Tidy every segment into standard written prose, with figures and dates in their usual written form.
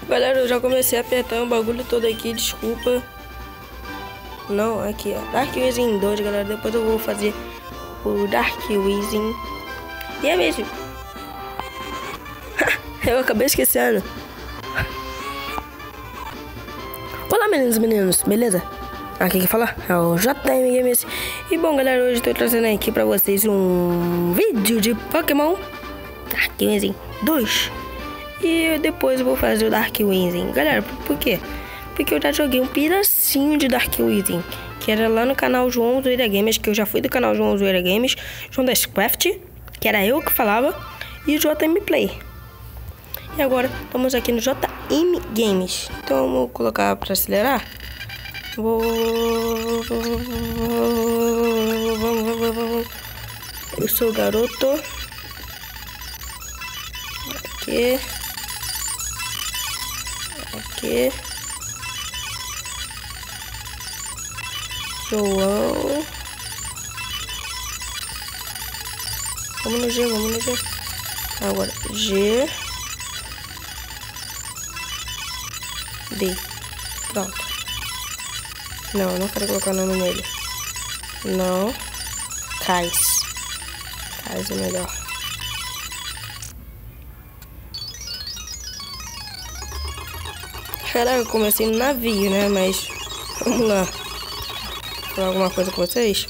Galera, eu já comecei a apertar o bagulho todo aqui, desculpa. Não, aqui ó, Dark Wizing 2, galera. Depois eu vou fazer o Dark Wizing. E é mesmo. Eu acabei esquecendo. Olá, meninos e meninos, beleza? Aqui que fala é o JM Games. E bom, galera, hoje eu tô trazendo aqui pra vocês um vídeo de Pokémon Dark Wizing 2. E depois eu vou fazer o Dark Wizing. Galera, por quê? Porque eu já joguei um pedacinho de Dark Wizing, que era lá no canal João Zoeira Games, que eu já fui do canal João Zoeira Games, João das Craft, que era eu que falava, e o JM Play. E agora estamos aqui no JM Games. Então vamos colocar para acelerar. Eu sou o garoto. Aqui. Aqui. João. Vamos no G, vamos no G. Agora G. D. Pronto. Não, eu não quero colocar o nome nele. Não. Cais. Cais é melhor. Caraca, eu comecei no navio, né? Mas vamos lá. Falar alguma coisa com vocês?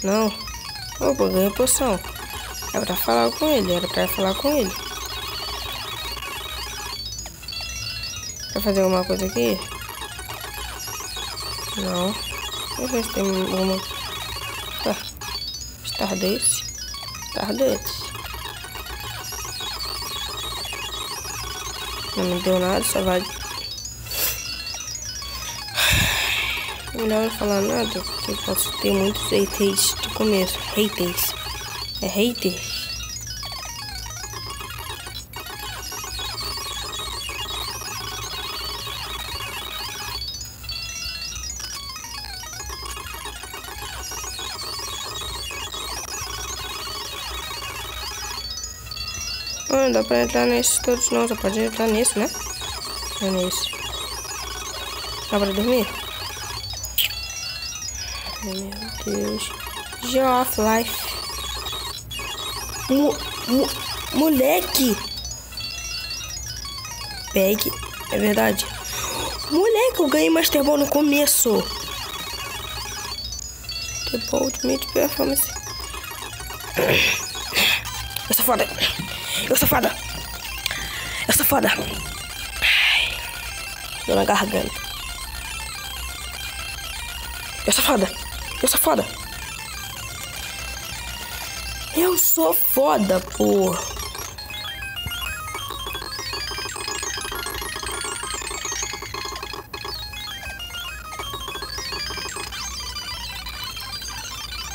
Não? Opa, ganhei poção. Era pra falar com ele, era pra falar com ele. Quer fazer alguma coisa aqui? Não. Deixa eu ver se tem alguma... Tá. Stardust. Stardust. Não me deu nada, só vai... Melhor não falar nada, porque eu posso ter muitos haters de começo. Haters. É haters. Não dá pra entrar nesses todos não, só pode entrar nesse, né? É nesse. Dá pra dormir? Meu Deus. Geoff-Life. Moleque. Pegue. É verdade. Moleque, eu ganhei Master Ball no começo. Master Ball Ultimate Performance. Eu sou foda. Eu sou foda. Eu sou foda. Deu na garganta. Eu sou foda. Eu sou foda. Eu sou foda, pô.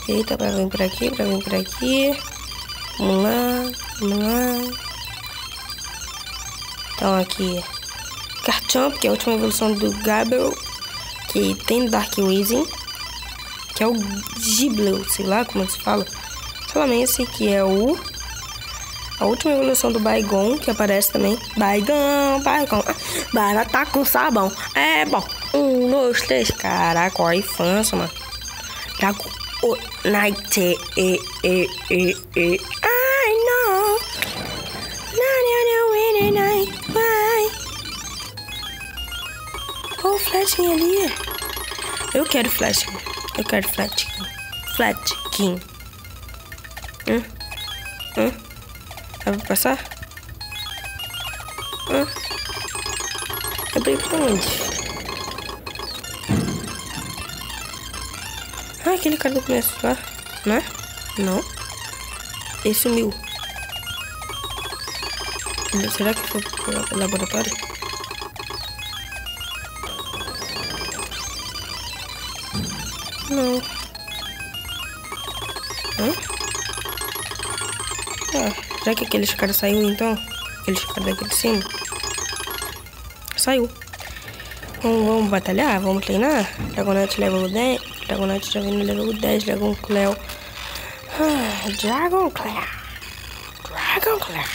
Eita, pra vir por aqui, pra vir por aqui. Vamos lá, vamos lá. Então aqui, Garchomp, que é a última evolução do Gabriel, que tem Dark Wizing, que é o Gibleu, sei lá como se fala. Solamente que é a última evolução do Baigon, que aparece também. Baigon. Barata com sabão. É bom. 1, 2, 3. Caraca, olha a infância, mano. Drago Night. I know. Bye. Olha o Flatkin ali. Eu quero Flatkin. Eu quero Flatkin. Flatkin. Dá pra passar? Eu brinco pra onde? Ah, aquele cara do começo lá, né? Não. Ele sumiu. Será que foi pro laboratório? Não. Será que aquele cara saiu então? Aquele cara daqui de cima? Saiu. Vamos batalhar? Vamos treinar? Dragonite level 10. Dragonite já vem no level 10. Dragon Cleo. Dragon Cleo. Dragon Cleo.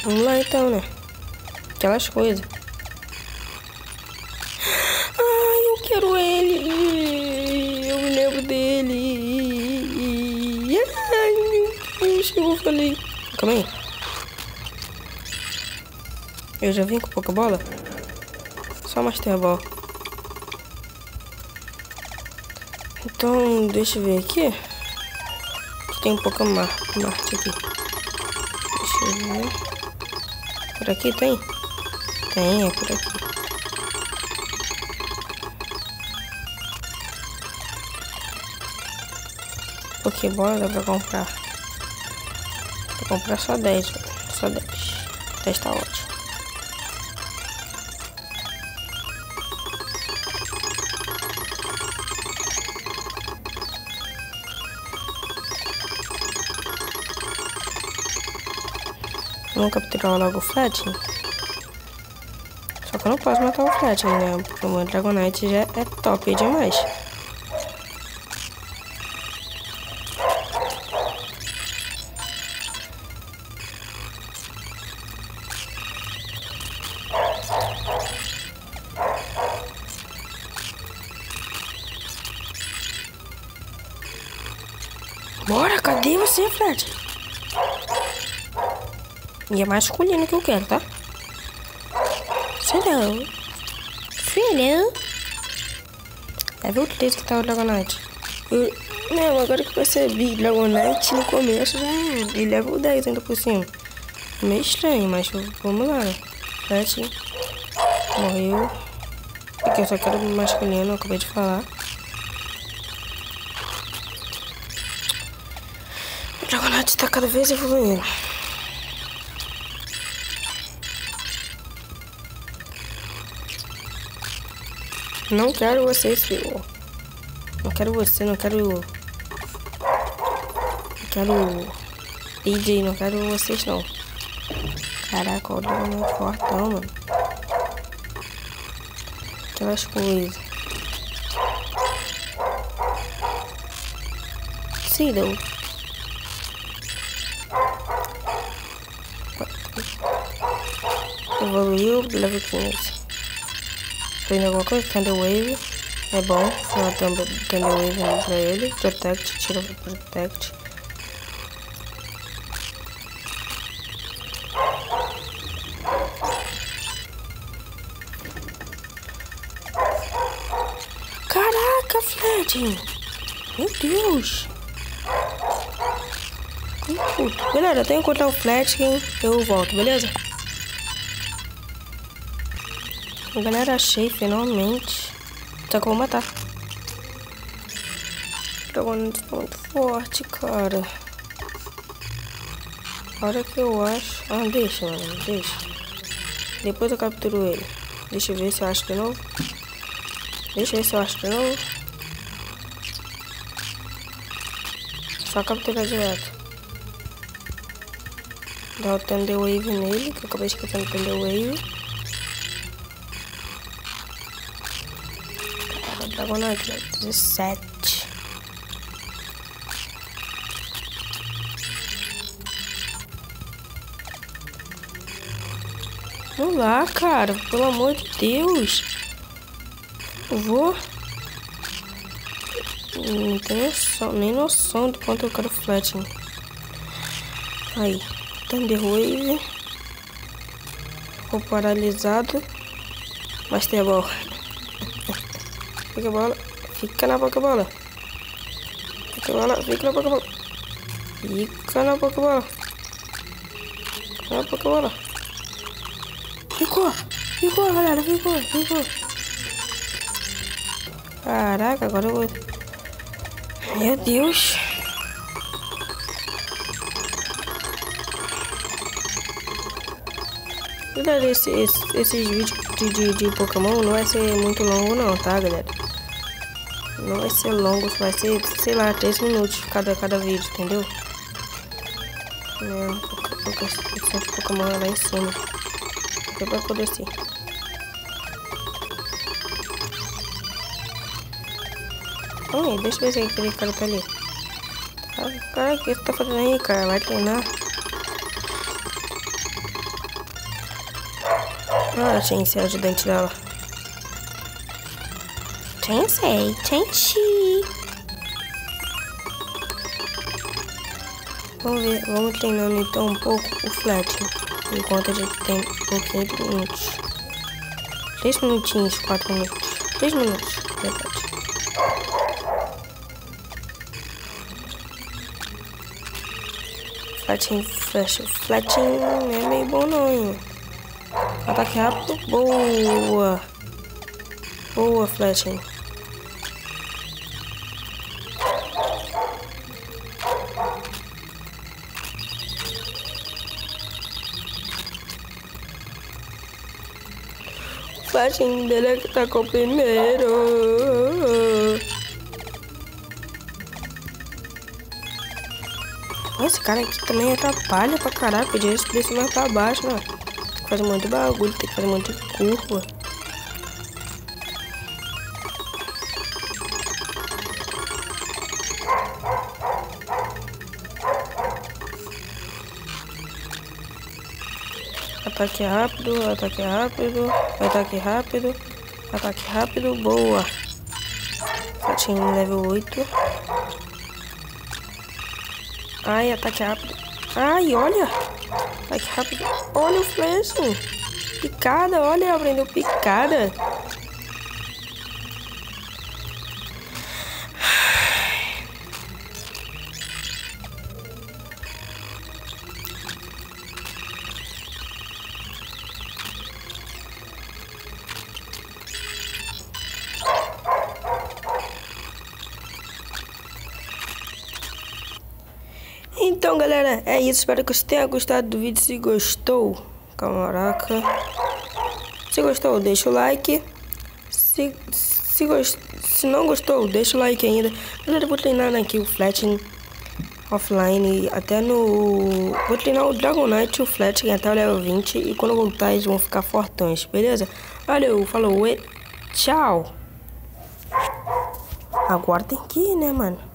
Vamos lá então, né? Aquelas coisas. Ai, eu quero ele. Eu me lembro dele. Ai, meu Deus, eu falei. Calma aí. Eu já vim com Pokébola? Só Master Ball. Então, deixa eu ver aqui. Tem um Pokémon Marte aqui. Deixa eu ver. Por aqui tem? Tem, é por aqui. Pokébola dá pra comprar. Vou comprar só 10, velho. Só 10. 10 tá ótimo. Vamos capturar logo o Fletchling. Só que eu não posso matar o Fletchling, né? Porque o meu Dragonite já é top demais. Bora, cadê você, Fred? E é masculino que eu quero, tá? Filhão. Filhão. Level 3 que tá o Dragonite. Não, agora que eu percebi, Dragonite no começo já é. E level 10 ainda por cima. Meio estranho, mas vamos lá, né? Fred morreu. Porque eu só quero masculino, eu acabei de falar. O Dragonite tá cada vez evoluindo. Não quero você, filho. Não quero você, não quero... Não quero... DJ, não quero vocês, não. Caraca, o Dragonite fortão, mano. Aquelas coisas. Seedle. Evoluiu, level 15. Fazendo alguma coisa? Thunder Wave. É bom. Thunder Wave pra ele. Protect, tira o Protect. Caraca, Fred! Meu Deus! Puto. Beleza, eu tenho que encontrar o Fletchling, eu volto, beleza? Galera, achei finalmente. Só que eu vou matar. O Dragonite tá muito forte, cara. A hora que eu acho... Ah, deixa, mano, deixa. Depois eu capturo ele. Deixa eu ver se eu acho de novo. Deixa eu ver se eu acho de novo. Só capturar direto. Dá o Thunder Wave nele, que eu acabei esquecendo o Thunder Wave. Dragonite, 17. Vamos lá, cara. Pelo amor de Deus. Eu vou... Não tenho nem noção do quanto eu quero Fletchling. Aí. Thunder Wave. Ficou paralisado. Master Ball. Pokébola. Fica na Pokébola. Pokébola. Fica na Pokébola. Fica na Pokébola. Fica na Pokébola. Ficou. Ficou, galera. Ficou. Ficou. Caraca, agora eu vou... Meu Deus. Galera, esses vídeos de Pokémon não vai ser muito longo não, tá, galera? Não vai ser longo, vai ser, sei lá, 3 minutos cada vídeo, entendeu? Poucas de Pokémon lá em cima. Até pra poder ser. Calma aí, deixa eu ver se aquele cara tá ali. Cara, o que você tá fazendo aí, cara? Vai treinar. Ah, tinha que ser ajudante dela. Tensei. Vamos ver, vamos treinando então um pouco o Fletchling. Enquanto a gente tem 15 minutos. 3 minutinhos, 4 minutos. 3 minutos, verdade. Fletchling não é meio bom não, hein? Ataque rápido, boa. Boa, Fletchling. O Fletchling dele é que tá com o primeiro. Esse cara aqui também atrapalha pra caralho. Podia descer mais pra baixo, né? Tem que fazer um monte de bagulho, tem que fazer um monte de curva. Ataque rápido, ataque rápido, ataque rápido, ataque rápido, boa. Fletchling level 8. Ai, ataque rápido. Ai, olha. Ataque rápido. Olha o Fletchling. Picada, olha, aprendeu picada. Então, galera, é isso. Espero que você tenha gostado do vídeo. Se gostou, caraca. Se gostou, deixa o like. Se não gostou, deixa o like ainda. Galera, eu vou treinar aqui o Fletchling offline até no... Vou treinar o Dragonite e o Fletchling até o level 20. E quando voltar, eles vão ficar fortões, beleza? Valeu, falou e tchau. Agora tem que ir, né, mano?